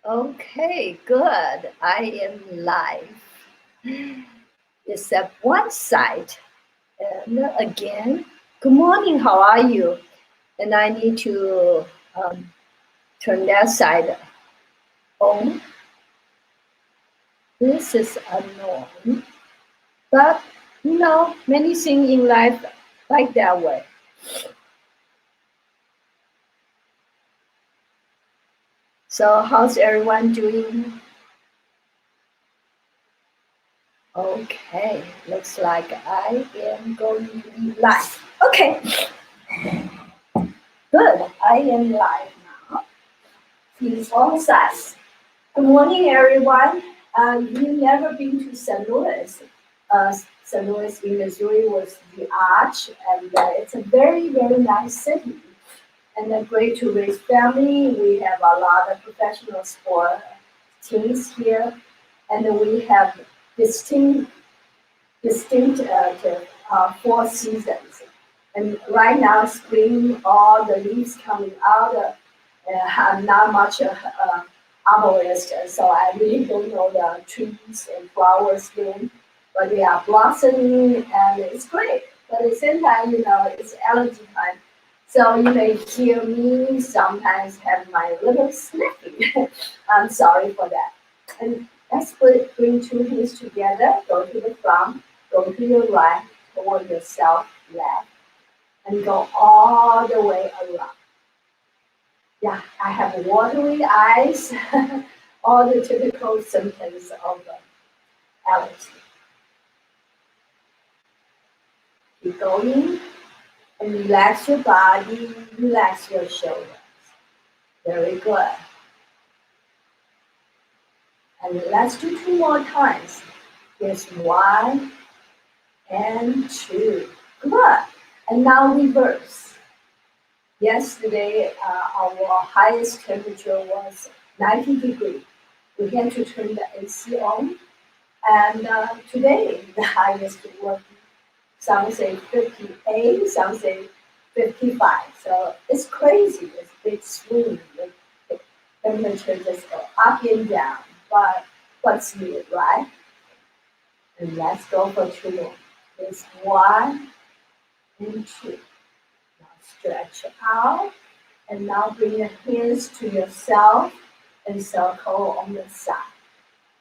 Okay, good. I am live. Except one side. And again, good morning, how are you? And I need to turn that side on. This is annoying. But, many things in life like that way. So how's everyone doing? Okay, looks like I am going to be live. Okay, good. I am live now. Please all sides. Good morning, everyone. You've never been to St. Louis. St. Louis in Missouri was the arch, and it's a very, very nice city. And great to raise family. We have a lot of professional sport teams here, and we have distinct four seasons. And right now, spring, all the leaves coming out. I'm not much arborist, so I really don't know the trees and flowers name, but they are blossoming and it's great. But at the same time, it's allergy time. So you may hear me sometimes have my little sniffing. I'm sorry for that. And let's bring two hands together, go to the front, go to your right, toward yourself, left, and go all the way around. Yeah, I have watery eyes, all the typical symptoms of allergy. Keep going and relax your body, relax your shoulders. Very good. And let's do two more times. Here's one and two. Good. And now reverse. Yesterday, our highest temperature was 90 degrees. We had to turn the AC on. And today, the highest was, some say 58, some say 55. So it's crazy. It's big swing. The temperature just go up and down. But what's new, right? And let's go for two more. It's one and two. Now stretch out. And now bring your hands to yourself and circle on the side.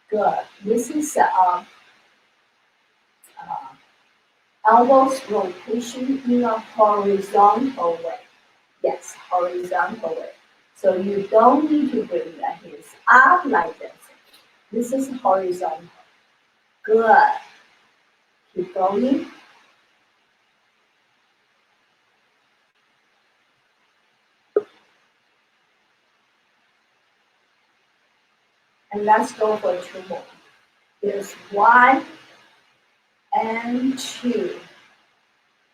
Good. This is elbows rotation in a horizontal way. Yes, horizontal way. So you don't need to bring the hands up like this. This is horizontal. Good. Keep going. And let's go for two more. There's one and two.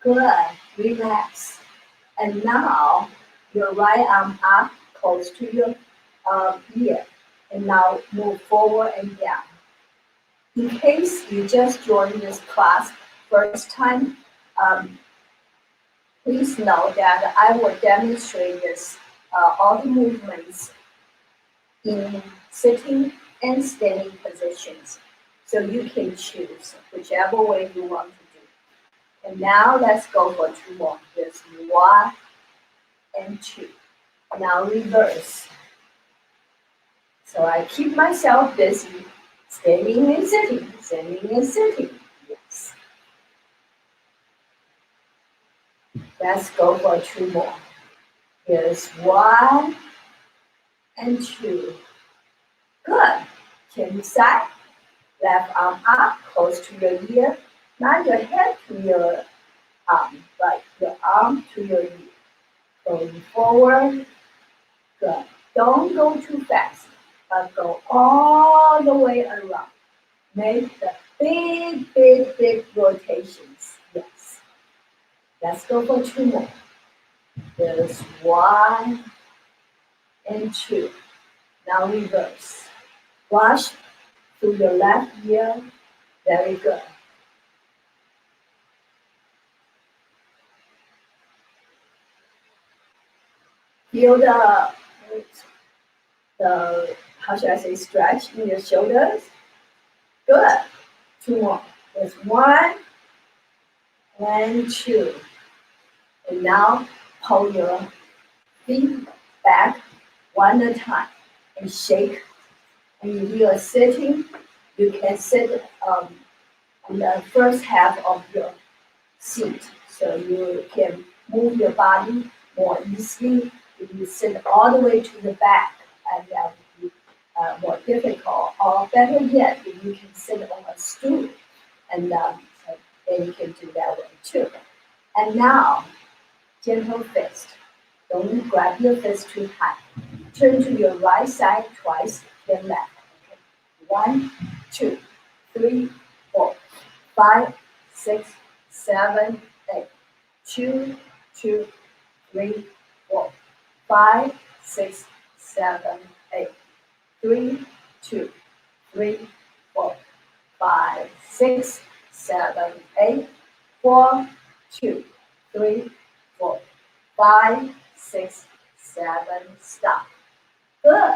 Good. Relax. And now your right arm up close to your ear. And now move forward and down. In case you just joined this class first time, please know that I will demonstrate this all the movements in sitting and standing positions. So you can choose whichever way you want to do. And now let's go for two more. There's one and two. Now reverse. So I keep myself busy, standing and sitting, standing and sitting. Yes. Let's go for two more. Here's one and two. Good. Chin side, left arm up, close to your ear. Not your head to your arm, but your arm to your ear. Going forward. Good. Don't go too fast, but go all the way around. Make the big, big, big rotations. Yes. Let's go for two more. There's one and two. Now reverse. Brush through your left ear. Very good. Feel the how should I say, stretch in your shoulders. Good. 2 more. There's 1 and 2. And now pull your feet back one at a time and shake. And if you are sitting, you can sit on the first half of your seat, so you can move your body more easily. If you sit all the way to the back, and that would be more difficult. Or better yet, if you can sit on a stool, and so then you can do that way too. And now, gentle fist. Don't grab your fist too tight. Turn to your right side twice, then left. Okay. 1, 2, 3, 4, 5, 6, 7, 8. 2, 2, 3, 4, 5, 6, 7, 8. 3, 2, 3, 4, 5, 6, 7, 8. 4, 2, 3, 4, 5, 6, 7. Stop. Good.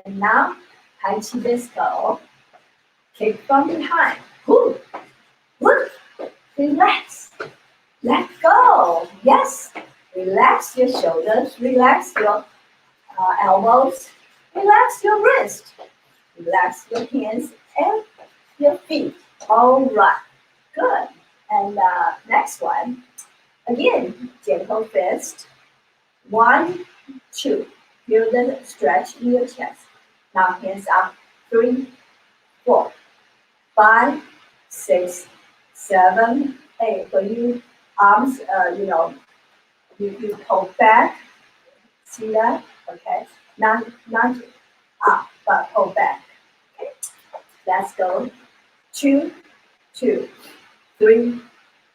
And now, taiji disco. Kick from behind. Whoo. Whoo. Relax. Let go. Yes. Relax your shoulders. Relax your elbows. Relax your wrist. Relax your hands and your feet. All right. Good. And next one. Again, gentle fist. 1, 2. Feel the stretch in your chest. Now hands up. 3, 4, 5, 6, 7, 8. For you, arms, you pull back. See that? Okay. Not up, but pull back. Okay. Let's go. 2, 2, 3,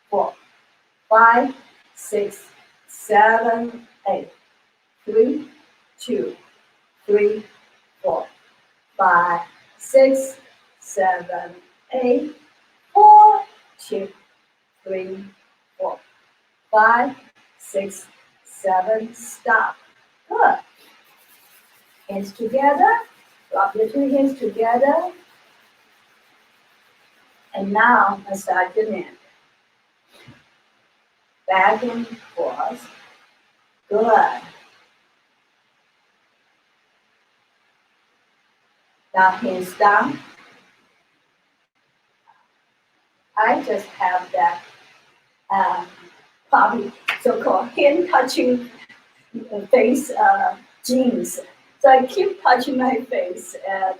4, 5, 6, 7, 8. 3, 2, 3, 4, 5, 6, 7, 8. 4, 2, 3, 4, 5, 6, 7. Stop. Good. Hands together. Drop your 2 hands together. And now massage your neck. Back and forth. Good. Now hands down. I just have that probably so-called hand touching face genes. So I keep touching my face. And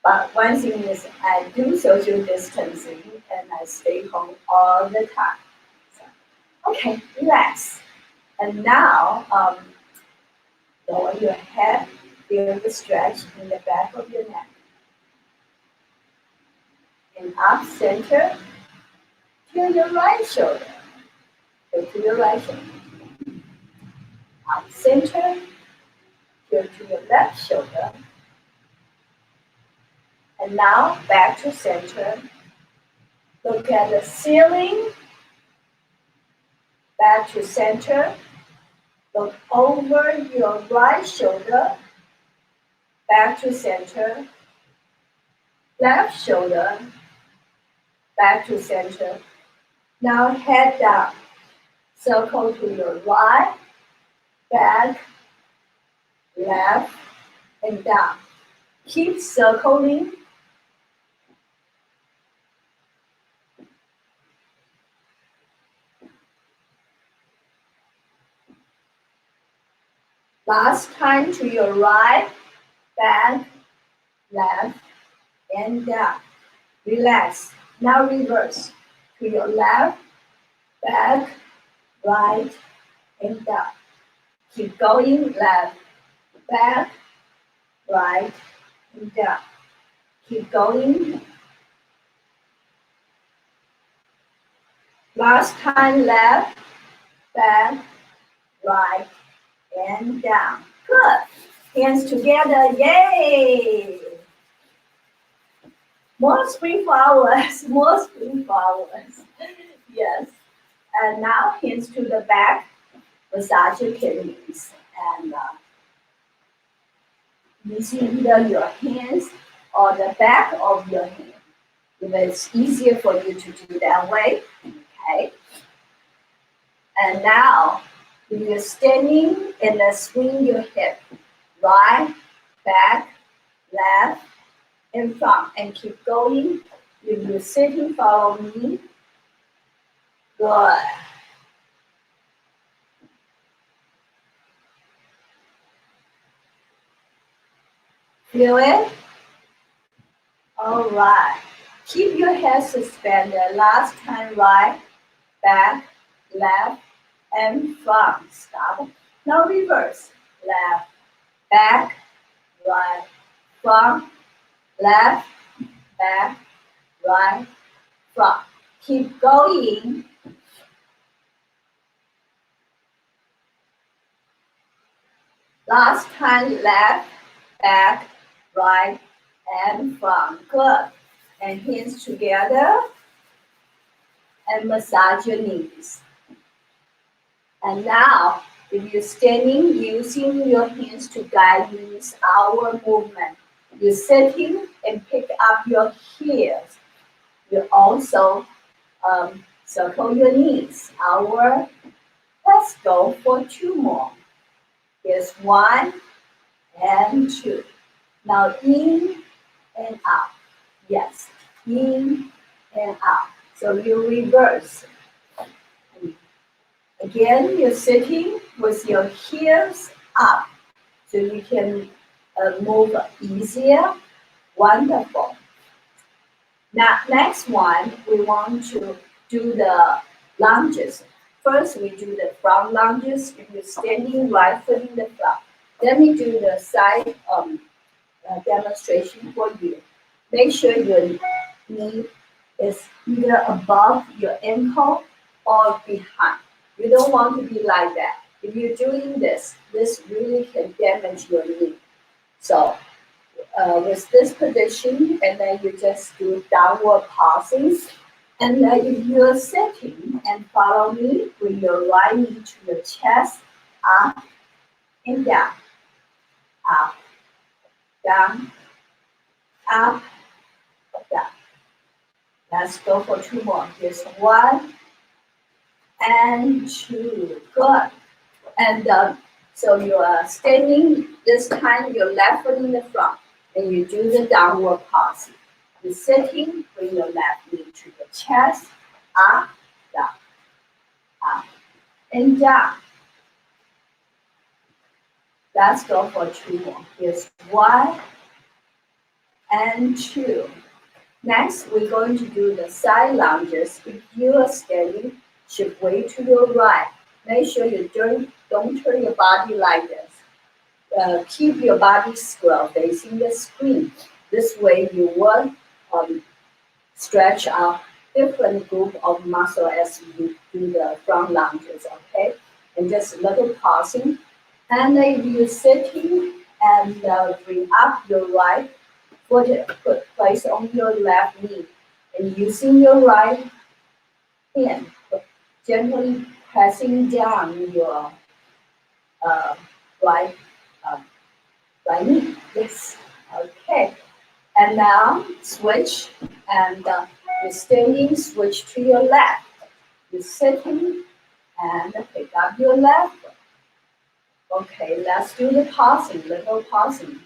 but one thing is I do social distancing and I stay home all the time. So, okay, relax. And now lower your head, feel the stretch in the back of your neck. And up center to your right shoulder. Go to your right shoulder. Up center, go to your left shoulder. And now back to center. Look at the ceiling. Back to center. Look over your right shoulder. Back to center. Left shoulder. Back to center. Now head down. Circle to your right, back, left, and down. Keep circling. Last time to your right, back, left, and down. Relax. Now reverse. To your left, back, right, and down. Keep going, left, back, right, and down. Keep going. Last time, left, back, right, and down. Good. Hands together, yay! More spring flowers, more spring flowers. Yes. And now hands to the back, massage your kidneys. And using either your hands or the back of your hand. If it's easier for you to do that way, okay? And now, if you're standing and then swing your hip, right, back, left, in front, and keep going. If you're sitting, follow me. Good. Feel it? All right. Keep your head suspended. Last time, right, back, left, and front. Stop. Now reverse. Left, back, right, front, left, back, right, front. Keep going. Last time, left, back, right, and front. Good. And hands together and massage your knees. And now, if you're standing, using your hands to guide this our movement. You're sitting and pick up your heels. You also circle your knees. Let's go for 2 more. Here's 1 and 2. Now in and out. Yes, in and out. So you reverse. Again, you're sitting with your heels up, so you can move easier. Wonderful. Now, next one, we want to do the lunges. First, we do the front lunges. If you're standing, right foot in the front. Then we do the side demonstration for you. Make sure your knee is either above your ankle or behind. You don't want to be like that. If you're doing this really can damage your knee. So with this position, and then you just do downward pausing. And if you're sitting and follow me, bring your right knee to your chest, up and down, up, down, up, down. Let's go for 2 more. Here's 1 and 2. Good. And so you are standing, this time your left foot in the front, and you do the downward pausing. You're sitting, bring your left knee to the chest, up, down, up, and down. Let's go for 2 more. Here's 1 and 2. Next, we're going to do the side lunges. If you are standing, shift weight to your right. Make sure you don't turn your body like this. Keep your body square facing the screen. This way you will stretch out different group of muscle as you do the front lunges, okay? And just a little pausing. And if you're sitting and bring up your right foot, place on your left knee. And using your right hand, gently pressing down your right knee. Yes. Okay. And now switch, and you're standing, switch to your left. You're sitting and pick up your left. Okay, let's do the pausing, little pausing.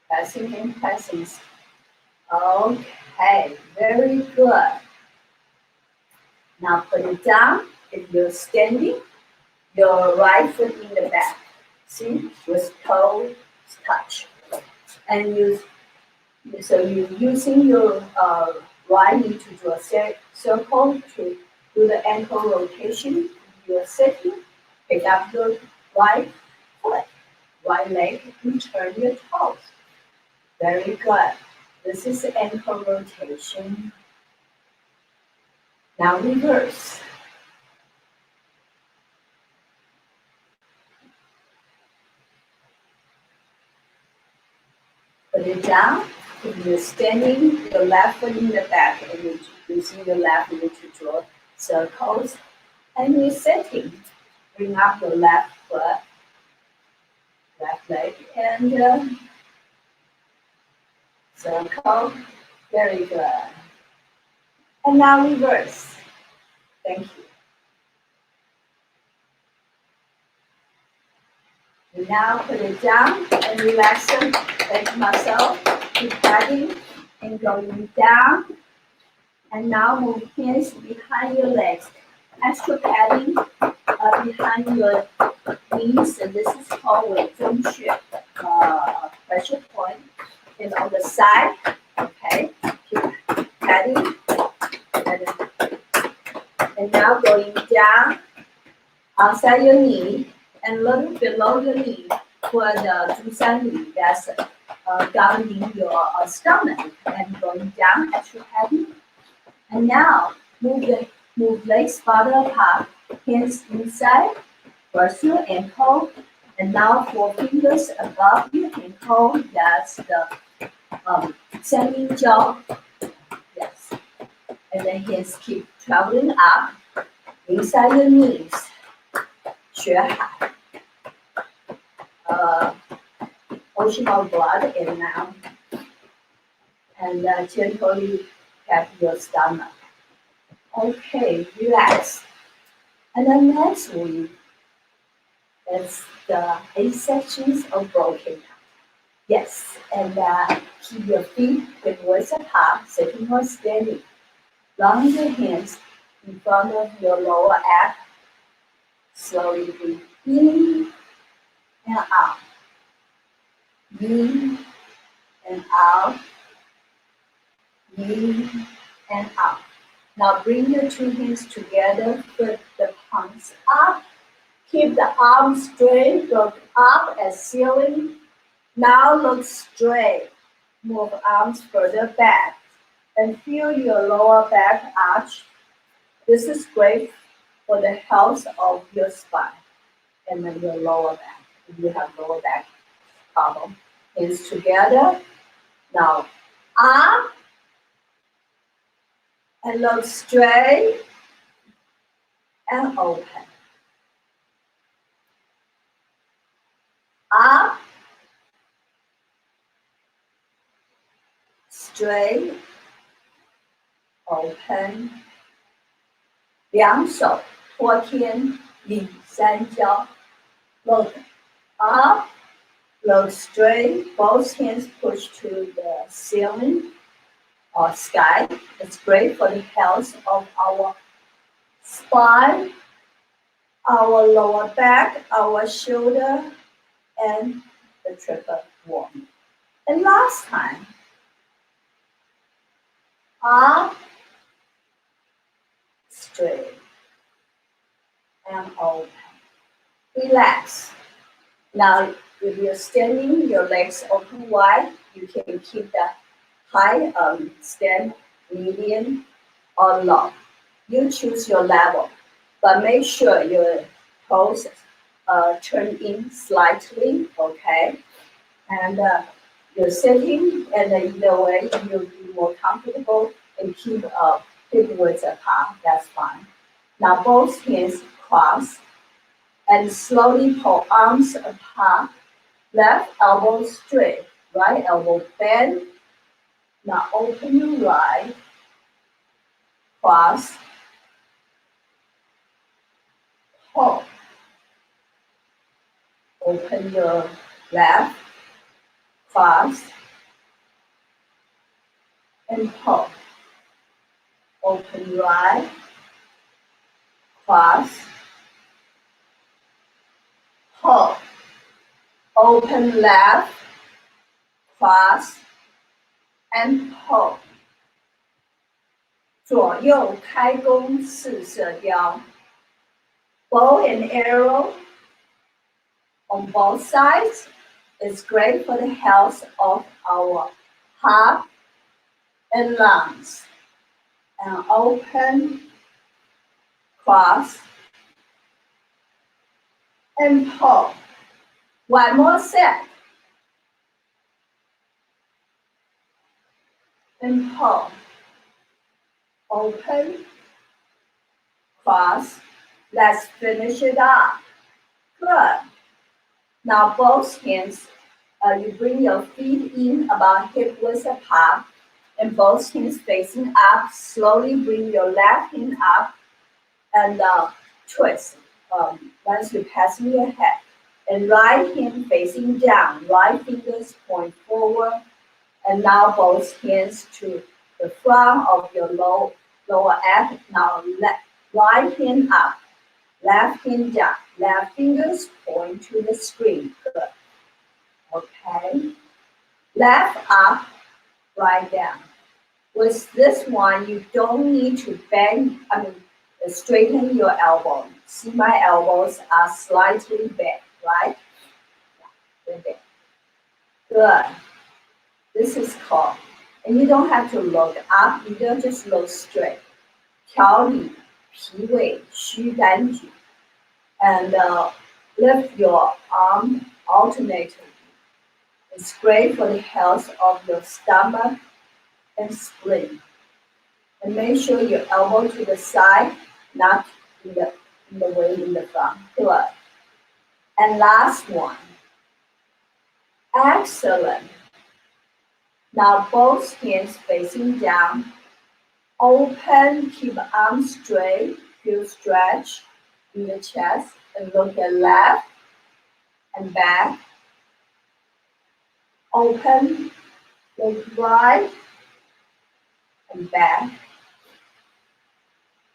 Pressing and pressing. Okay, very good. Now put it down. If you're standing, your right foot in the back. See, with toes touch. And so you're using your right knee to do a circle to do the ankle rotation. You're sitting, pick up your right foot, right leg, and turn your toes. Very good. This is the ankle rotation. Now reverse. Put it down. If you're standing, your left foot in the back, and you're using your left knee to draw circles. And you're sitting. Bring up your left foot, left leg, hand circle. Very good. And now reverse. Thank you. And now put it down and relax the leg muscle. Keep padding and going down. And now move hands behind your legs. Extra padding behind your knees. And this is called 尾中穴 pressure point. And on the side, okay, keep padding. And now going down outside your knee and a little below your knee for the 足三里, that's guarding your stomach and going down, extra padding. And now move legs farther apart, hands inside, first your ankle, and now 4 fingers above your ankle, that's the 三阴交, yes. And then hands keep traveling up, inside your knees, 血海, ocean of blood, and now, and gently tap your stomach. Okay, relax. And then next week, it's the 8 sections of broken. Yes, and keep your feet width apart, sitting or standing. Round your hands in front of your lower abs. Slowly breathe in and out. In and out. In and out. Now bring your 2 hands together, put the palms up. Keep the arms straight, look up at ceiling. Now look straight. Move arms further back and feel your lower back arch. This is great for the health of your spine and then your lower back. If you have lower back problem, hands together. Now up and look straight and open. Up, straight, open. 两手托天理三焦. Look up, look straight. Both hands push to the ceiling or sky. It's great for the health of our spine, our lower back, our shoulder, and the triple womb. And last time, up, straight, and open. Relax. Now, if you're standing, your legs open wide, you can keep the high stand, medium, or low. You choose your level, but make sure your toes turn in slightly, okay? And you're sitting, and either way, you'll be more comfortable and keep hip width apart, that's fine. Now both hands cross and slowly pull arms apart, left elbow straight, right elbow bend. Now open your right, cross, pull. Open your left, cross, and pull. Open right, cross, pull. Open left, cross, and pull. 左右开弓四射雕. Bow and arrow on both sides is great for the health of our heart and lungs. And open, cross, and pull. One more set. And pull. Open, cross. Let's finish it up. Good. Now both hands You bring your feet in about hip width apart and both hands facing up. Slowly bring your left hand up and twist once you pass your head. And right hand facing down, right fingers point forward. And now both hands to the front of your lower abs. Now right hand up, left hand down, left fingers point to the screen. Good. Okay. Left up, right down. With this one, you don't need to bend, straighten your elbow. See, my elbows are slightly bent, right? Yeah, they're bent. Good. This is called, and you don't have to look up, you don't just look straight. 调理脾胃虚肝举 and lift your arm alternately. It's great for the health of your stomach and spleen. And make sure your elbow to the side, not in the way in the front. Good. And last one. Excellent. Now both hands facing down. Open, keep arms straight. Feel stretch in the chest. And look at left and back. Open, look right and back.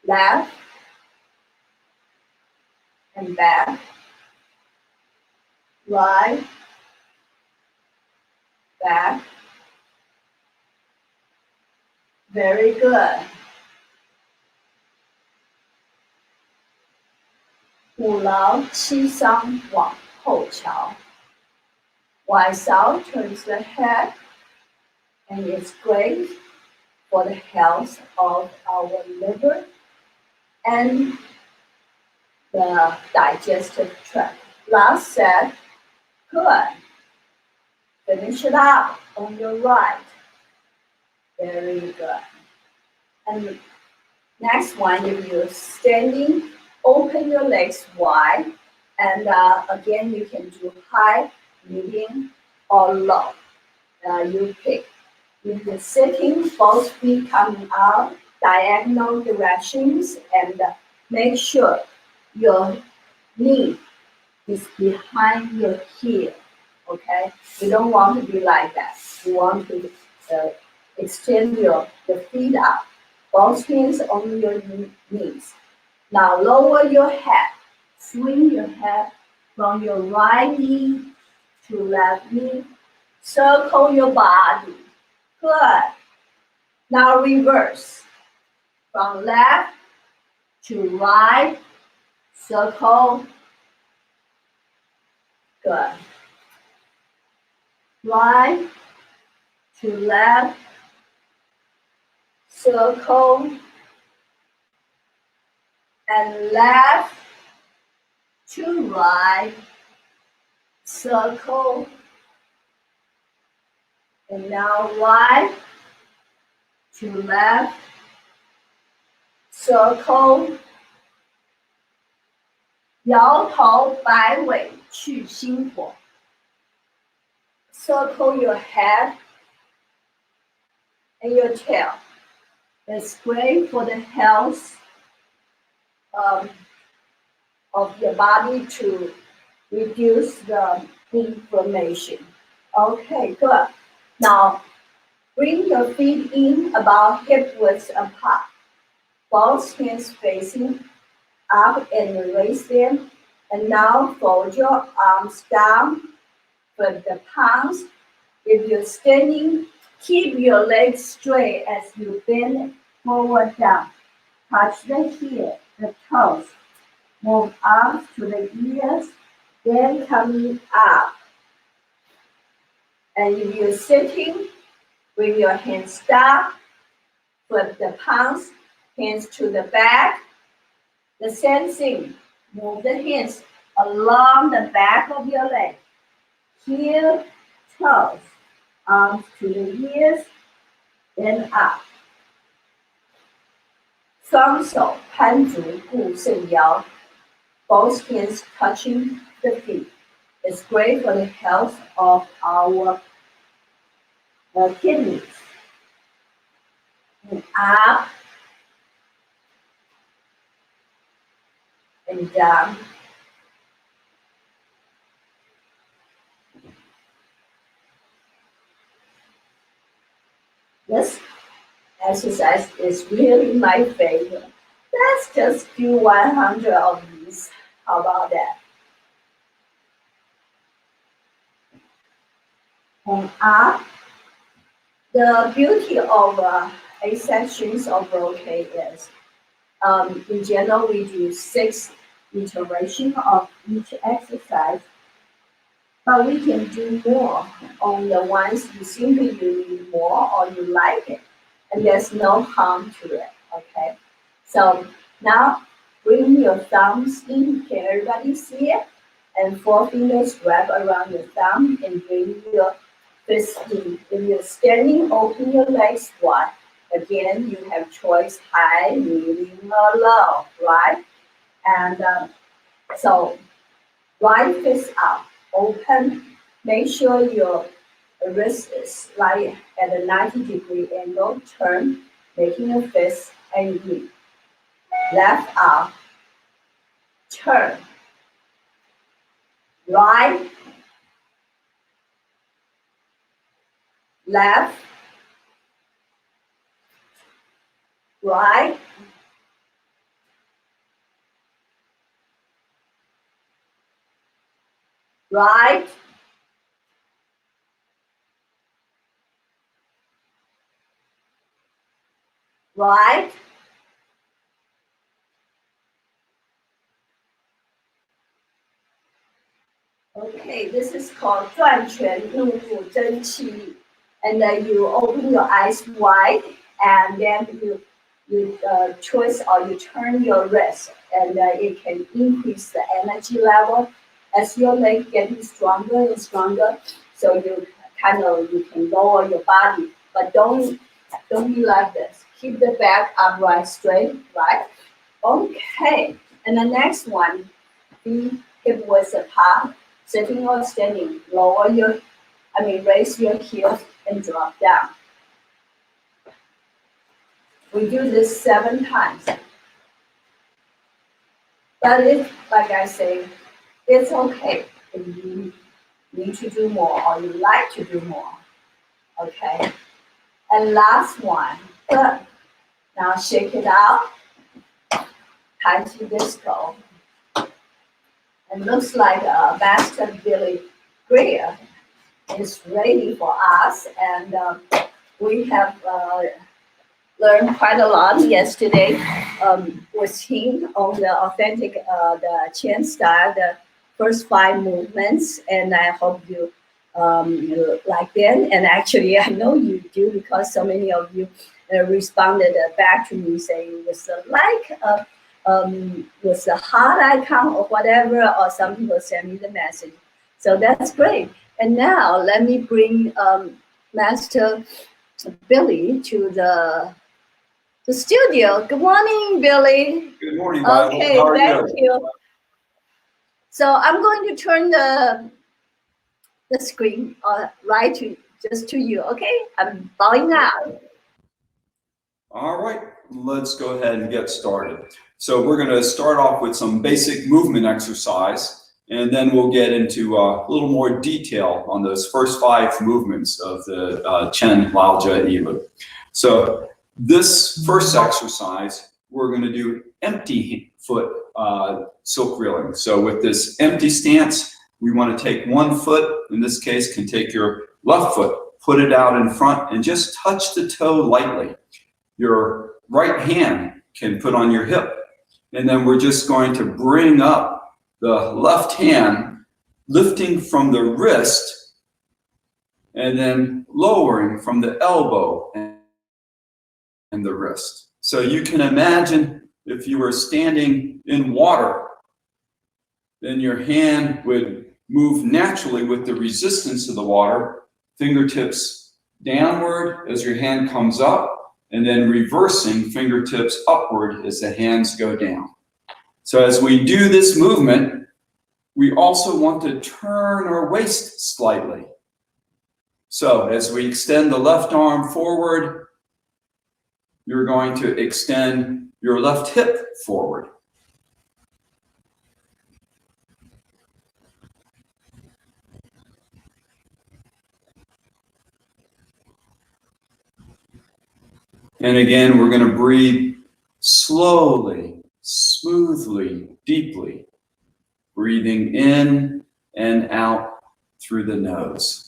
Left and back. Right, back. Very good. 五劳七伤往后瞧。Wise out turns the head, and it's great for the health of our liver and the digestive tract. Last set, good. Finish it up on your right. Very good. And next one, if you're standing, open your legs wide. And again, you can do high, medium, or low. You pick. If you're sitting, both feet coming out, diagonal directions, and make sure your knee is behind your heel. Okay? You don't want to be like that. You want to extend your feet up. Both hands on your knees. Now lower your head. Swing your head from your right knee to left knee. Circle your body. Good. Now reverse. From left to right. Circle. Good. Right to left. Circle. And left to right. Circle. And now right to left. Circle. 摇头摆尾去心火. Circle your head and your tail. It's great for the health of your body to reduce the inflammation. Okay, good. Now, bring your feet in about hip width apart. Both hands facing up and raise them. And now fold your arms down with the palms. If you're standing, keep your legs straight as you bend forward down. Touch the heel, the toes. Move arms to the ears, then coming up. And if you're sitting, bring your hands down, flip the palms, hands to the back. The same thing, move the hands along the back of your leg. Heel, toes, arms to the ears, then up. 双手攀足固肾腰. Both hands touching the feet. It's great for the health of our kidneys. And up and down. This exercise is really my favorite. Let's just do 100 of these. How about that? And up. The beauty of 8 sections of Rotate is, in general, we do 6 iterations of each exercise, but we can do more on the ones you simply you need more or you like it, and there's no harm to it, okay? So now bring your thumbs in, can everybody see it? And 4 fingers wrap around your thumb and bring your fist in. If you're standing, open your legs wide. Again, you have choice high, medium, or low, right? And so right fist out, open. Make sure your wrist is like at a 90-degree angle. Turn, making a fist angry. Left out, turn. Right, left, right, right, right. Okay, this is called 转拳入腹真气, and then you open your eyes wide, and then you twist or you turn your wrist, and it can increase the energy level as your leg getting stronger and stronger. So you can lower your body, but don't be like this. Keep the back upright, straight, right? Okay, and the next one, be hip width apart. Sitting or standing, raise your heels and drop down. We do this 7 times. But like I say, it's okay if you need to do more or you like to do more, okay? And last one, good. Now shake it out, taiji disco. It looks like Master Billy Greer is ready for us, and we have learned quite a lot yesterday with him on the authentic, the Chen style, the first 5 movements, and I hope you like them. And actually, I know you do because so many of you responded back to me saying with a like. With the heart icon or whatever, or some people send me the message. So that's great. And now let me bring Master Billy to the studio. Good morning, Billy. Good morning, Bible. Okay, how are thank you? you. So I'm going to turn the screen right to you, okay? I'm bowing out. All right, let's go ahead and get started. So we're going to start off with some basic movement exercise, and then we'll get into a little more detail on those first 5 movements of the Chen Lao Jia Yilu. So this first exercise, we're going to do empty foot silk reeling. So with this empty stance, we want to take one foot, in this case, can take your left foot, put it out in front, and just touch the toe lightly. Your right hand can put on your hip. And then we're just going to bring up the left hand, lifting from the wrist, and then lowering from the elbow and the wrist. So you can imagine if you were standing in water, then your hand would move naturally with the resistance of the water, fingertips downward as your hand comes up, and then reversing fingertips upward as the hands go down. So as we do this movement, We also want to turn our waist slightly. So as we extend the left arm forward, you're going to extend your left hip forward. And again, we're going to breathe slowly, smoothly, deeply, breathing in and out through the nose.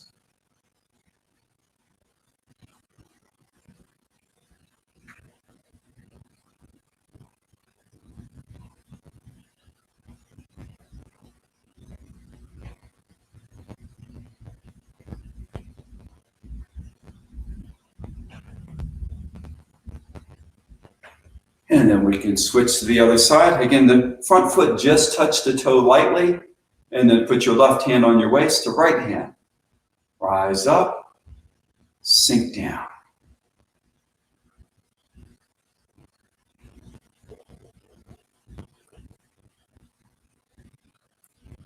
And then we can switch to the other side. Again, the front foot just touch the toe lightly, and then put your left hand on your waist to right hand. Rise up, sink down.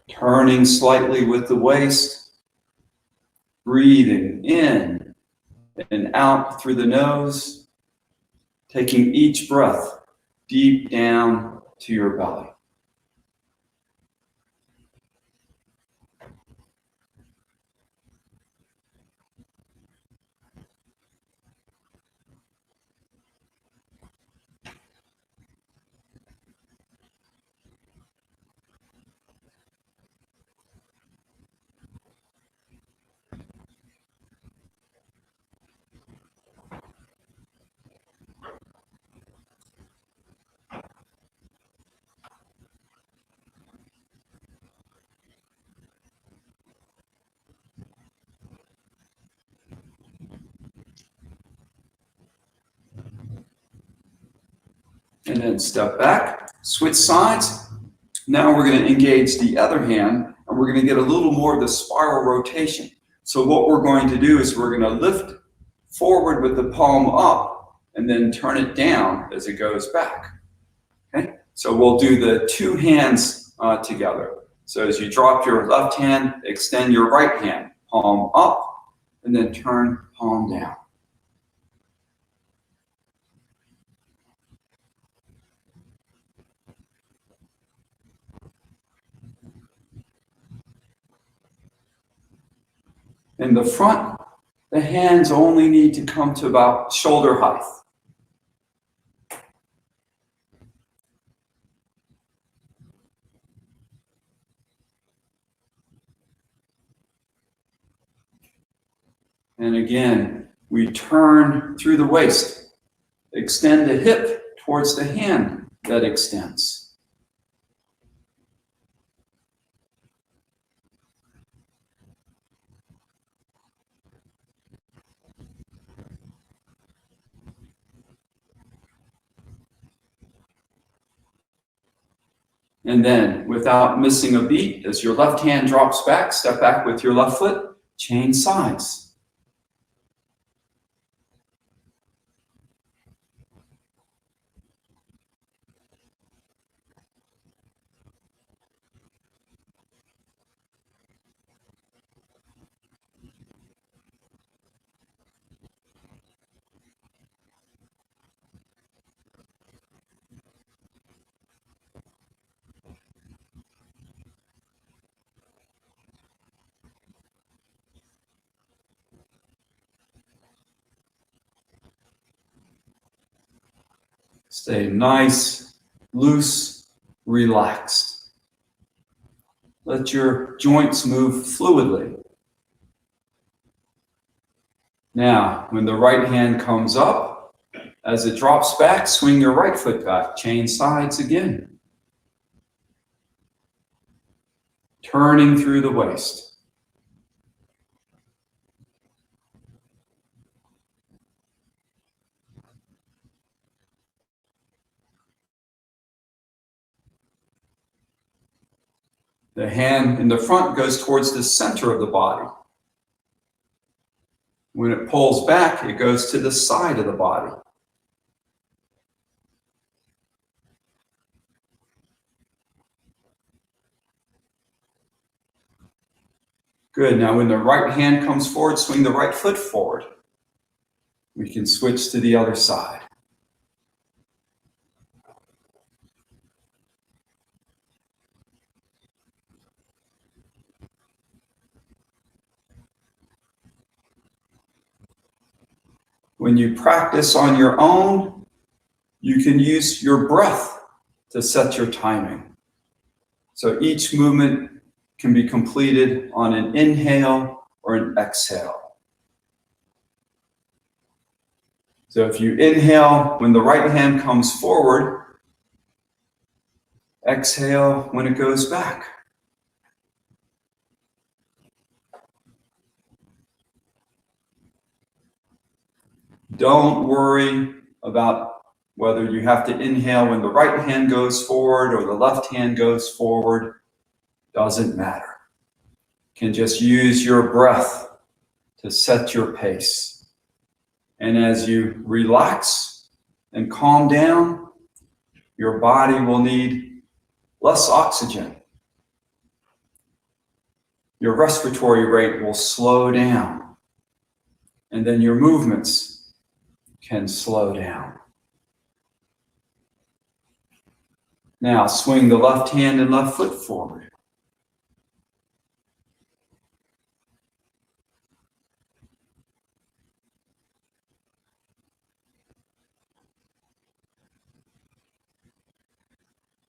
Turning slightly with the waist, breathing in and out through the nose, taking each breath deep down to your belly. And then step back, switch sides. Now we're going to engage the other hand, and we're going to get a little more of the spiral rotation. So what we're going to do is we're going to lift forward with the palm up and then turn it down as it goes back. Okay? So we'll do the two hands together. So as you drop your left hand, extend your right hand, palm up, and then turn palm down. In the front, the hands only need to come to about shoulder height. And again, we turn through the waist, extend the hip towards the hand that extends. And then, without missing a beat, as your left hand drops back, step back with your left foot, change sides. Stay nice, loose, relaxed. Let your joints move fluidly. Now, when the right hand comes up, as it drops back, swing your right foot back. Change sides again. Turning through the waist. The hand in the front goes towards the center of the body. When it pulls back, it goes to the side of the body. Good. Now when the right hand comes forward, swing the right foot forward. We can switch to the other side. When you practice on your own, you can use your breath to set your timing. So each movement can be completed on an inhale or an exhale. So if you inhale when the right hand comes forward, exhale when it goes back. Don't worry about whether you have to inhale when the right hand goes forward or the left hand goes forward. Doesn't matter. You can just use your breath to set your pace. And as you relax and calm down, your body will need less oxygen. Your respiratory rate will slow down. And then your movements can slow down. Now swing the left hand and left foot forward.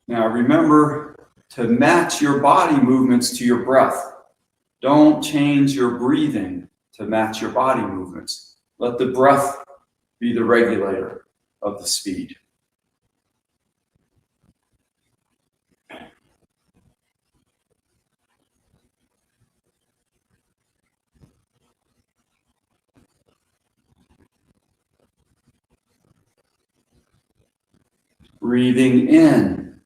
Now remember to match your body movements to your breath. Don't change your breathing to match your body movements. Let the breath be the regulator of the speed. Breathing in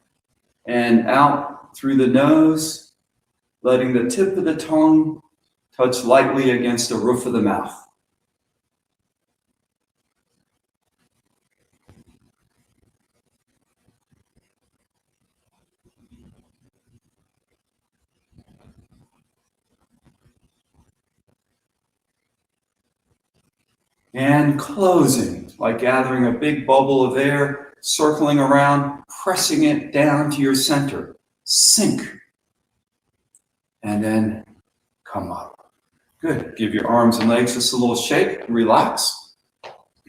and out through the nose, letting the tip of the tongue touch lightly against the roof of the mouth. And closing, like gathering a big bubble of air, circling around, pressing it down to your center. Sink. And then come up. Good. Give your arms and legs just a little shake. Relax.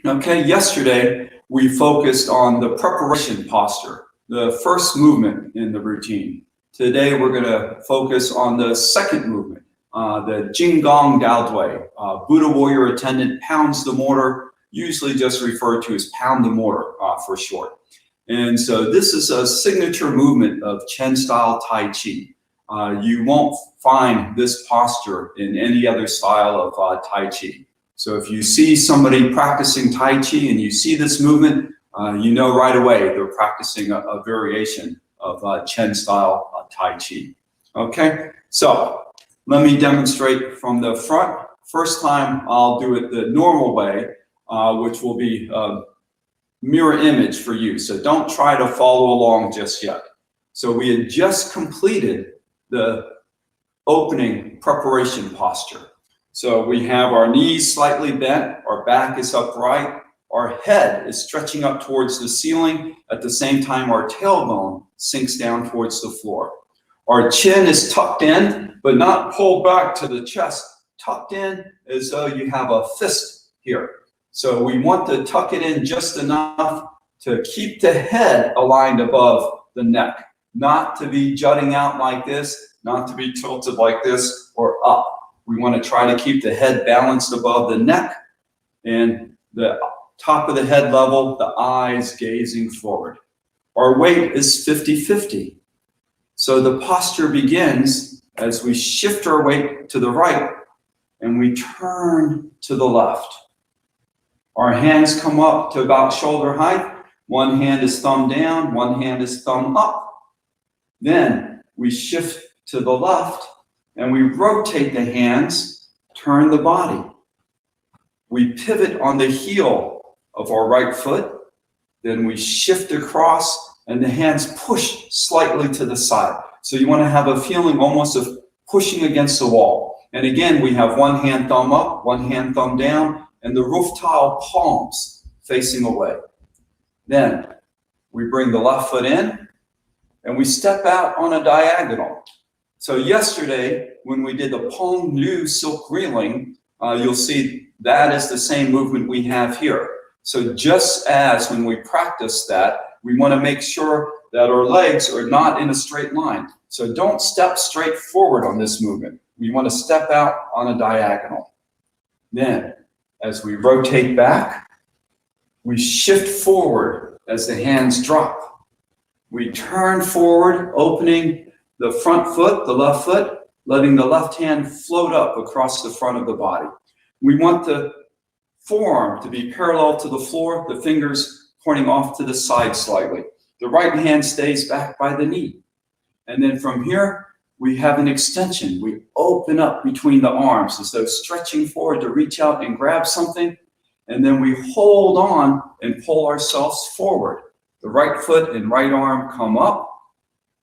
Okay, yesterday we focused on the preparation posture, the first movement in the routine. Today we're going to focus on the second movement, the Qigong Dao. Buddha warrior attendant pounds the mortar, usually just referred to as pound the mortar for short. And so this is a signature movement of Chen style Tai Chi. You won't find this posture in any other style of Tai Chi. So if you see somebody practicing Tai Chi and you see this movement, you know right away they're practicing a variation of Chen style Tai Chi. Okay, so let me demonstrate from the front. First time I'll do it the normal way, which will be a mirror image for you. So don't try to follow along just yet. So we had just completed the opening preparation posture. So we have our knees slightly bent, our back is upright, our head is stretching up towards the ceiling. At the same time, our tailbone sinks down towards the floor. Our chin is tucked in, but not pulled back to the chest, tucked in as though you have a fist here. So we want to tuck it in just enough to keep the head aligned above the neck, not to be jutting out like this, not to be tilted like this or up. We want to try to keep the head balanced above the neck and the top of the head level, the eyes gazing forward. Our weight is 50-50. So the posture begins as we shift our weight to the right and we turn to the left. Our hands come up to about shoulder height. One hand is thumb down, one hand is thumb up. Then we shift to the left and we rotate the hands, turn the body. We pivot on the heel of our right foot, then we shift across and the hands push slightly to the side. So you want to have a feeling almost of pushing against the wall. And again, we have one hand thumb up, one hand thumb down, and the roof tile palms facing away. Then we bring the left foot in, and we step out on a diagonal. So yesterday, when we did the Pong Lu silk reeling, you'll see that is the same movement we have here. So just as when we practice that, we want to make sure that our legs are not in a straight line. So don't step straight forward on this movement. We want to step out on a diagonal. Then, as we rotate back, we shift forward as the hands drop. We turn forward, opening the front foot, the left foot, letting the left hand float up across the front of the body. We want the forearm to be parallel to the floor, the fingers pointing off to the side slightly. The right hand stays back by the knee. And then from here, we have an extension. We open up between the arms as though stretching forward to reach out and grab something. And then we hold on and pull ourselves forward. The right foot and right arm come up.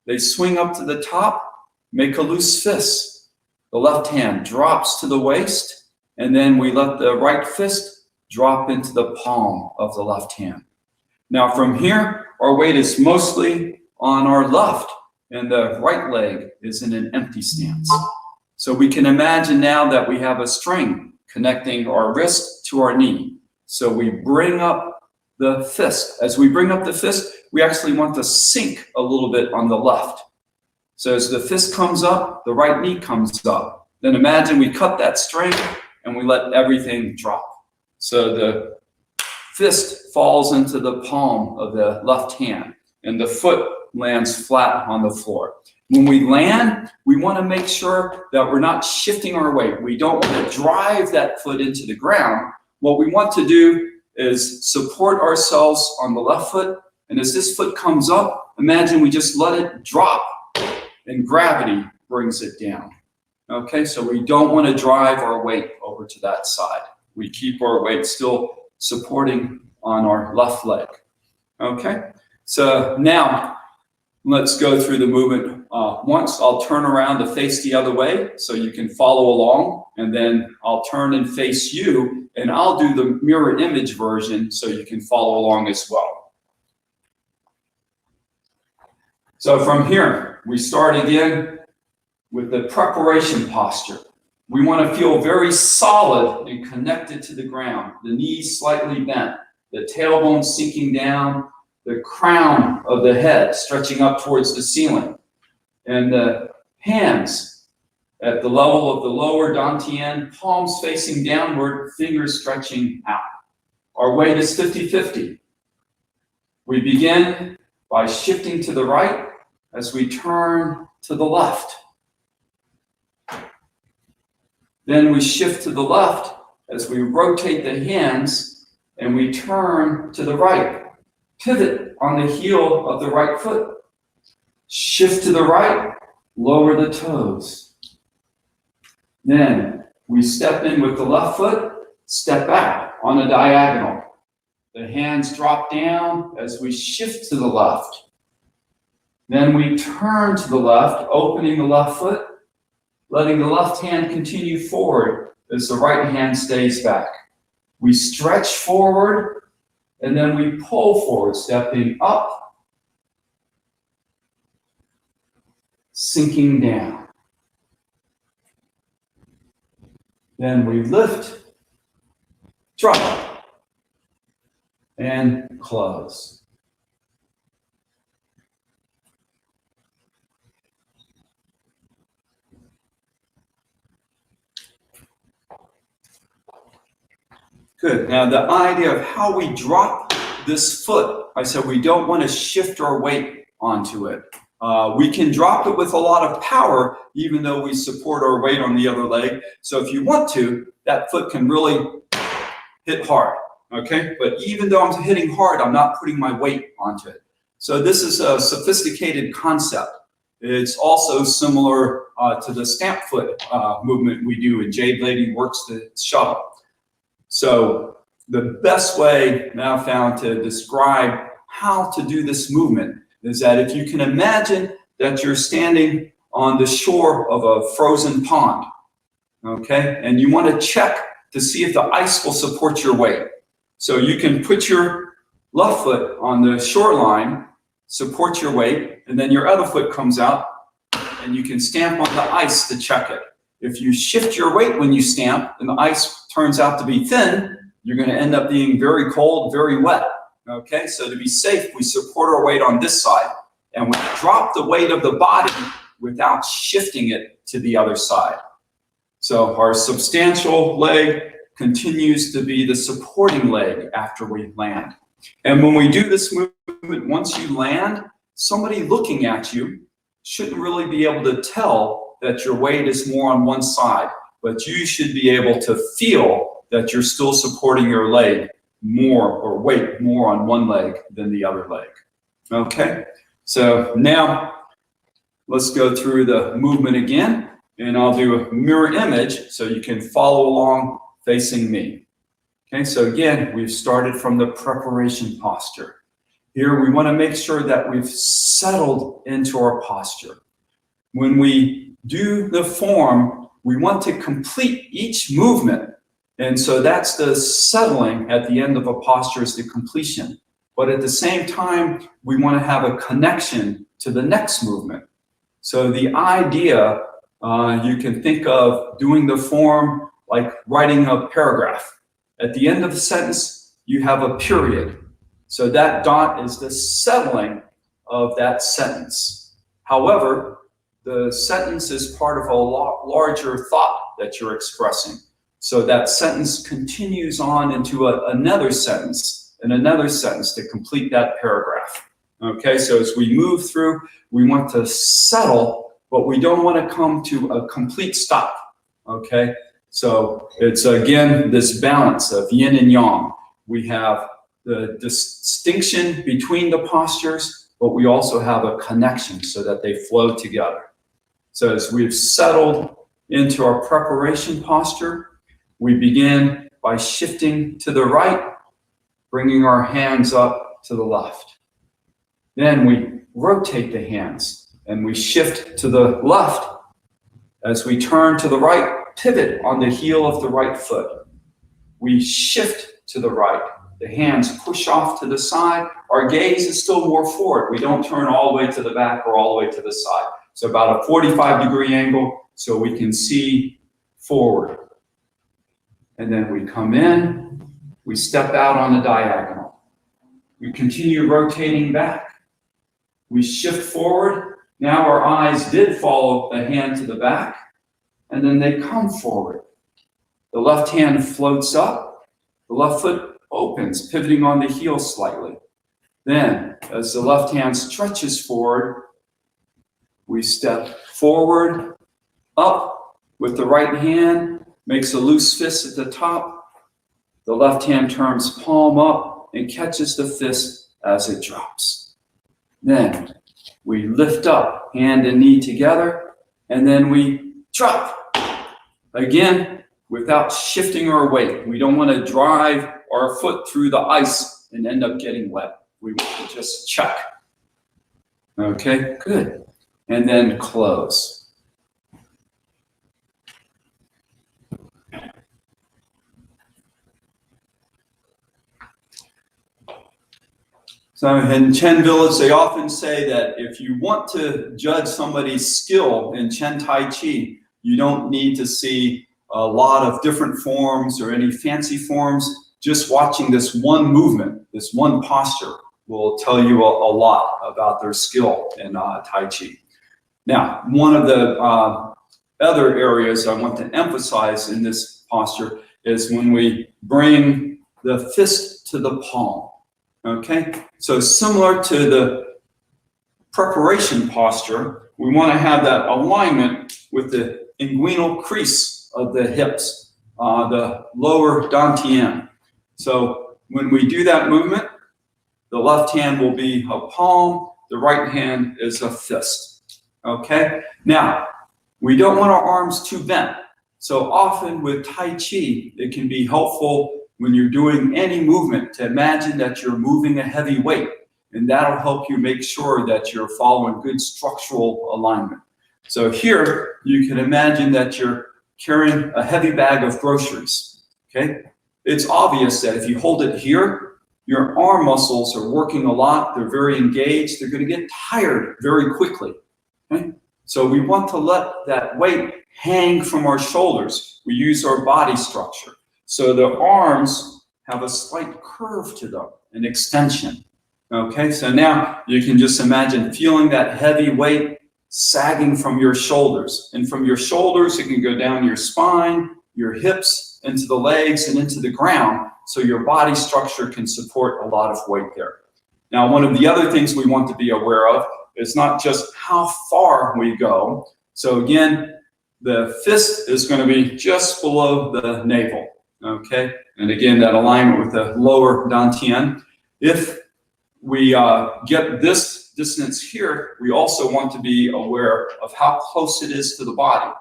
They swing up to the top, make a loose fist. The left hand drops to the waist, and then we let the right fist drop into the palm of the left hand. Now from here, our weight is mostly on our left, and the right leg is in an empty stance. So we can imagine now that we have a string connecting our wrist to our knee. So we bring up the fist. As we bring up the fist, we actually want to sink a little bit on the left. So as the fist comes up, the right knee comes up. Then imagine we cut that string and we let everything drop. So the fist falls into the palm of the left hand and the foot lands flat on the floor. When we land, we want to make sure that we're not shifting our weight. We don't want to drive that foot into the ground. What we want to do is support ourselves on the left foot, and as this foot comes up, imagine we just let it drop and gravity brings it down. Okay, so we don't want to drive our weight over to that side. We keep our weight still supporting on our left leg. Okay, so now let's go through the movement once. I'll turn around to face the other way so you can follow along, and then I'll turn and face you, and I'll do the mirror image version so you can follow along as well. So from here, we start again with the preparation posture. We want to feel very solid and connected to the ground, the knees slightly bent, the tailbone sinking down, the crown of the head stretching up towards the ceiling, and the hands at the level of the lower dantian, palms facing downward, fingers stretching out. Our weight is 50-50. We begin by shifting to the right as we turn to the left. Then we shift to the left as we rotate the hands and we turn to the right. Pivot on the heel of the right foot. Shift to the right, lower the toes. Then we step in with the left foot, step back on a diagonal. The hands drop down as we shift to the left. Then we turn to the left, opening the left foot, letting the left hand continue forward as the right hand stays back. We stretch forward, and then we pull forward, stepping up, sinking down. Then we lift, drop, and close. Good. Now the idea of how we drop this foot, I said we don't want to shift our weight onto it. We can drop it with a lot of power, even though we support our weight on the other leg. So if you want to, that foot can really hit hard, okay? But even though I'm hitting hard, I'm not putting my weight onto it. So this is a sophisticated concept. It's also similar to the stamp foot movement we do in jade blading works the shuttle. So the best way now found to describe how to do this movement is that if you can imagine that you're standing on the shore of a frozen pond, okay? And you want to check to see if the ice will support your weight. So you can put your left foot on the shoreline, support your weight, and then your other foot comes out, and you can stamp on the ice to check it. If you shift your weight when you stamp and the ice turns out to be thin, you're going to end up being very cold, very wet. Okay, so to be safe, we support our weight on this side, and we drop the weight of the body without shifting it to the other side. So our substantial leg continues to be the supporting leg after we land. And when we do this movement, once you land, somebody looking at you shouldn't really be able to tell that your weight is more on one side, but you should be able to feel that you're still supporting your leg more, or weight more on one leg than the other leg. Okay, so now let's go through the movement again, and I'll do a mirror image so you can follow along facing me. Okay, so again, we've started from the preparation posture. Here we want to make sure that we've settled into our posture. When we do the form, we want to complete each movement. And so that's the settling at the end of a posture, is the completion. But at the same time, we want to have a connection to the next movement. So the idea, you can think of doing the form like writing a paragraph. At the end of the sentence, you have a period. So that dot is the settling of that sentence. However, the sentence is part of a larger thought that you're expressing. So that sentence continues on into another sentence and another sentence to complete that paragraph. Okay, so as we move through, we want to settle, but we don't want to come to a complete stop. Okay, so it's again this balance of yin and yang. We have the distinction between the postures, but we also have a connection so that they flow together. So as we've settled into our preparation posture, we begin by shifting to the right, bringing our hands up to the left. Then we rotate the hands and we shift to the left. As we turn to the right, pivot on the heel of the right foot. We shift to the right. The hands push off to the side. Our gaze is still more forward. We don't turn all the way to the back or all the way to the side. So about a 45-degree angle so we can see forward. And then we come in, we step out on the diagonal. We continue rotating back. We shift forward. Now our eyes did follow the hand to the back, and then they come forward. The left hand floats up. The left foot opens, pivoting on the heel slightly. Then, as the left hand stretches forward, we step forward, up with the right hand, makes a loose fist at the top. The left hand turns palm up and catches the fist as it drops. Then we lift up, hand and knee together, and then we drop. Again, without shifting our weight. We don't want to drive our foot through the ice and end up getting wet. We want to just check. Okay, good. And then close. So in Chen Village, they often say that if you want to judge somebody's skill in Chen Tai Chi, you don't need to see a lot of different forms or any fancy forms. Just watching this one movement, this one posture, will tell you a lot about their skill in Tai Chi. Now, one of the other areas I want to emphasize in this posture is when we bring the fist to the palm. Okay, so similar to the preparation posture, we want to have that alignment with the inguinal crease of the hips, the lower dantian. So when we do that movement, the left hand will be a palm, the right hand is a fist. Okay, now we don't want our arms too bent. So often with Tai Chi, it can be helpful when you're doing any movement to imagine that you're moving a heavy weight, and that'll help you make sure that you're following good structural alignment. So here, you can imagine that you're carrying a heavy bag of groceries, okay? It's obvious that if you hold it here, your arm muscles are working a lot, they're very engaged, they're gonna get tired very quickly, okay? So we want to let that weight hang from our shoulders. We use our body structure. So the arms have a slight curve to them, an extension. Okay, so now you can just imagine feeling that heavy weight sagging from your shoulders. And from your shoulders, it can go down your spine, your hips, into the legs, and into the ground. So your body structure can support a lot of weight there. Now, one of the other things we want to be aware of is not just how far we go. So again, the fist is going to be just below the navel. Okay, and again, that alignment with the lower dantian. If we get this distance here, we also want to be aware of how close it is to the body.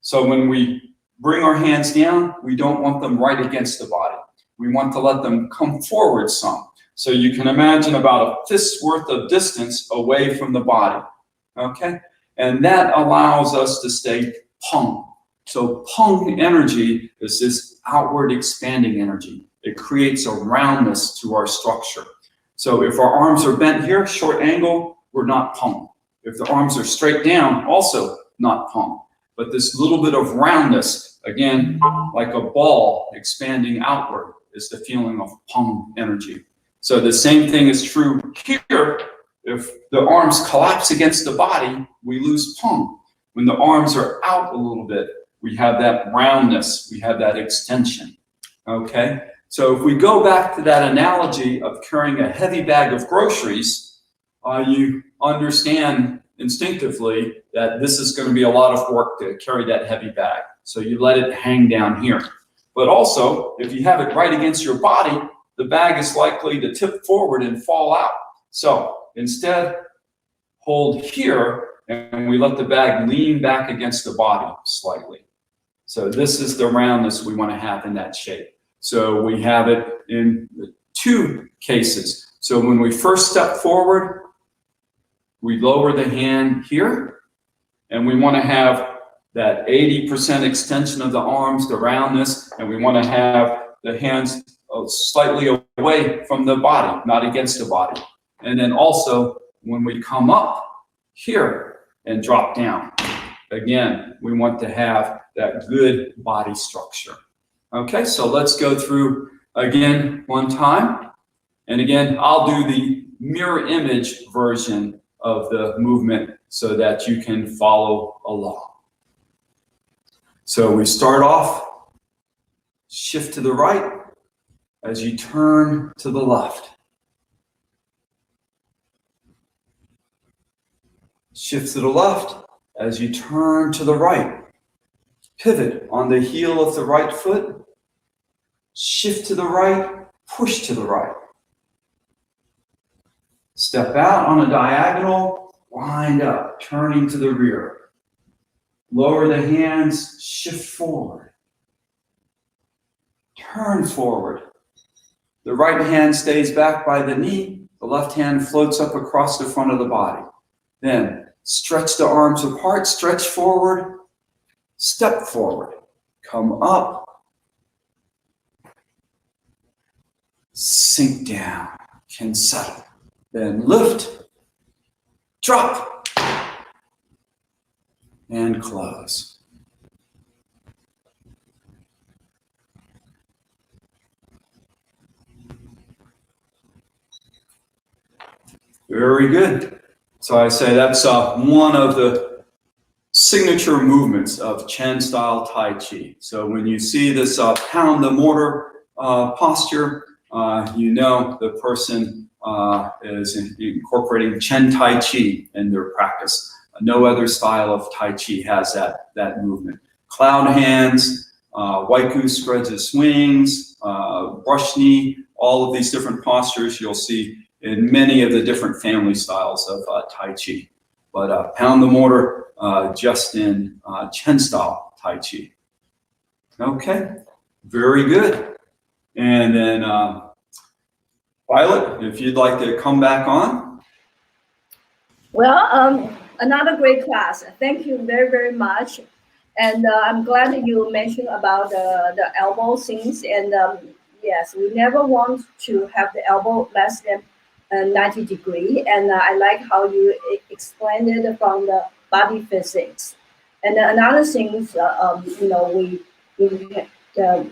So when we bring our hands down, we don't want them right against the body. We want to let them come forward some. So you can imagine about a fist's worth of distance away from the body. Okay, and that allows us to stay pung. So pung energy is this outward expanding energy. It creates a roundness to our structure. So if our arms are bent here, short angle, we're not pung. If the arms are straight down, also not pung. But this little bit of roundness, again, like a ball expanding outward, is the feeling of pung energy. So the same thing is true here. If the arms collapse against the body, we lose pung. When the arms are out a little bit, we have that roundness, we have that extension, okay? So if we go back to that analogy of carrying a heavy bag of groceries, you understand instinctively that this is going to be a lot of work to carry that heavy bag. So you let it hang down here. But also, if you have it right against your body, the bag is likely to tip forward and fall out. So instead, hold here, and we let the bag lean back against the body slightly. So this is the roundness we want to have in that shape. So we have it in two cases. So when we first step forward, we lower the hand here, and we want to have that 80% extension of the arms, the roundness, and we want to have the hands slightly away from the body, not against the body. And then also, when we come up here and drop down, again, we want to have that good body structure. Okay, so let's go through again one time. And again, I'll do the mirror image version of the movement so that you can follow along. So we start off, shift to the right as you turn to the left. Shift to the left as you turn to the right. Pivot on the heel of the right foot. Shift to the right, push to the right. Step out on a diagonal, wind up, turning to the rear. Lower the hands, shift forward. Turn forward. The right hand stays back by the knee. The left hand floats up across the front of the body. Then stretch the arms apart, stretch forward, step forward, come up, sink down, can settle. Then lift, drop, and close. Very good. So I say that's one of the signature movements of Chen style Tai Chi. So when you see this pound the mortar posture, you know the person is incorporating Chen Tai Chi in their practice. No other style of Tai Chi has that movement. Cloud hands, White Goose spreads his wings, brush knee, all of these different postures you'll see in many of the different family styles of Tai Chi. But pound the mortar just in Chen style Tai Chi. Okay, very good. And then Violet, if you'd like to come back on. Well, another great class. Thank you very, very much. And I'm glad that you mentioned about the elbow things. And yes, we never want to have the elbow less than 90 degree. And I like how you explained it from the body physics. And another thing, is,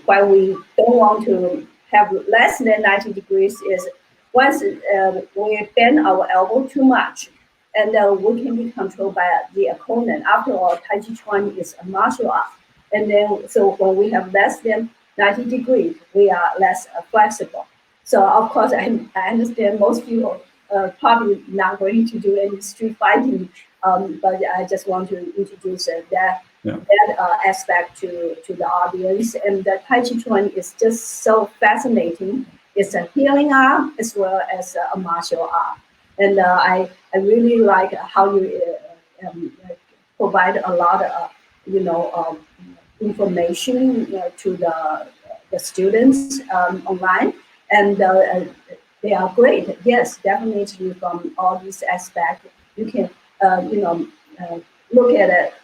why we don't want to have less than 90 degrees is once we bend our elbow too much, and we can be controlled by the opponent. After all, Tai Chi Chuan is a martial art. And then, so when we have less than 90 degrees, we are less flexible. So, of course, I understand most people probably not going to do any street fighting, but I just want to introduce that aspect to the audience. And the Tai Chi Chuan is just so fascinating. It's a healing art as well as a martial art. And I really like how you provide a lot of information to the students online, and they are great. Yes, definitely from all these aspects, you can look at it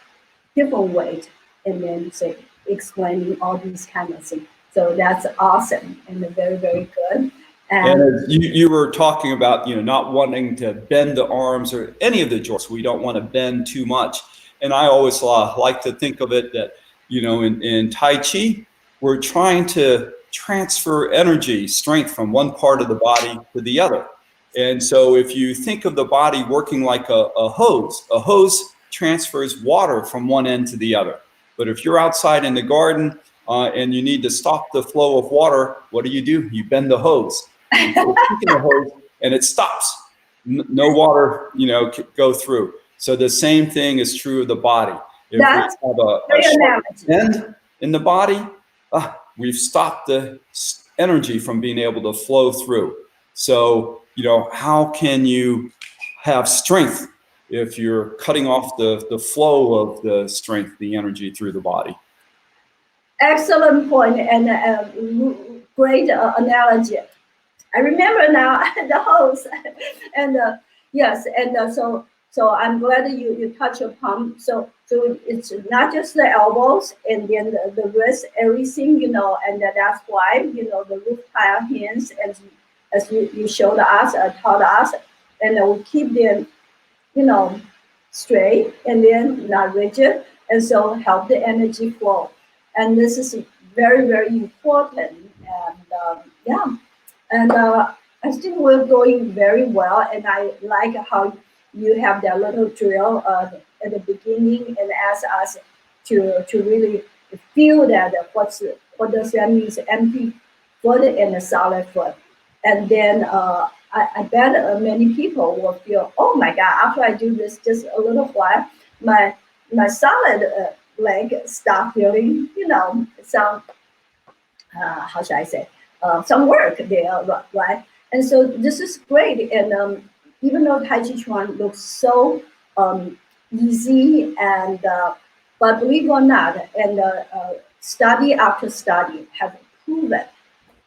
different ways and then say explaining all these kind of things. So that's awesome and very very good. And as you were talking about, not wanting to bend the arms or any of the joints. We don't want to bend too much. And I always like to think of it that, in Tai Chi, we're trying to transfer energy, strength from one part of the body to the other. And so if you think of the body working like a hose transfers water from one end to the other. But if you're outside in the garden and you need to stop the flow of water, what do? You bend the hose. The hose and it stops. No water, go through. So the same thing is true of the body. If That's we have a sharp bend in the body, we've stopped the energy from being able to flow through. So, how can you have strength if you're cutting off the flow of the strength, the energy through the body? Excellent point and great analogy. I remember now the host, and yes, and so I'm glad that you touch upon. So it's not just the elbows and then the wrist, everything, and that's why the rooftile hands, as you showed us, taught us, and we keep them straight and then not rigid, and so help the energy flow. And this is very very important. And yeah. And I think we're going very well. And I like how you have that little drill at the beginning and ask us to really feel that what does that mean? Empty foot and a solid foot. And then I bet many people will feel, oh my God, after I do this just a little while, my solid leg start feeling, some how should I say, some work there, right? And so this is great. And even though Tai Chi Chuan looks so easy, and but believe it or not, and study after study have proven,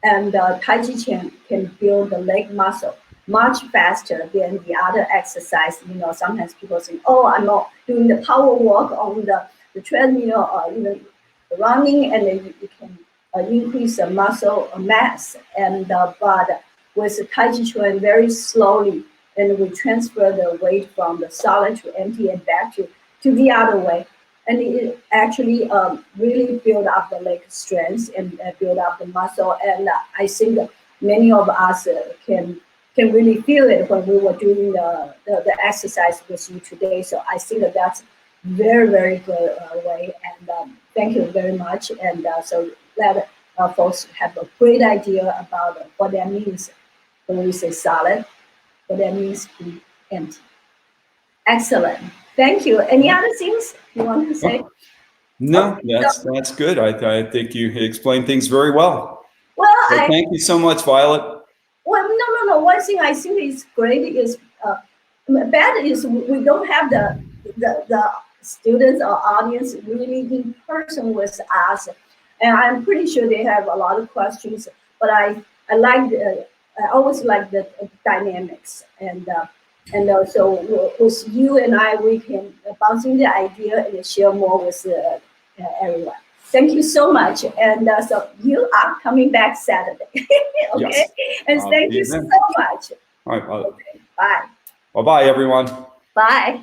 and Tai Chi Chuan can build the leg muscle much faster than the other exercise. Sometimes people think, oh, I'm not doing the power walk on the treadmill or even running, and then you can increase the muscle mass. And but with Tai Chi Chuan, very slowly, and we transfer the weight from the solid to empty and back to the other way. And it actually really build up the leg strength and build up the muscle. And I think many of us can really feel it when we were doing the exercise with you today. So I think that's very, very good way. And thank you very much. And so let folks have a great idea about what that means when we say solid, what that means to be empty. Excellent. Thank you. Any other things you want to say? No, that's good. I think you explained things very well. Well, so thank you so much, Violet. Well, no. One thing I think is great is bad is we don't have the students or audience really in person with us, and I'm pretty sure they have a lot of questions. But I always like the dynamics, and so with you and I, we can bouncing the idea and share more with everyone. Thank you so much. And so you are coming back Saturday. Okay. Yes. And thank See you you so then. much. All right. Okay. Bye. Bye-bye, everyone. Bye.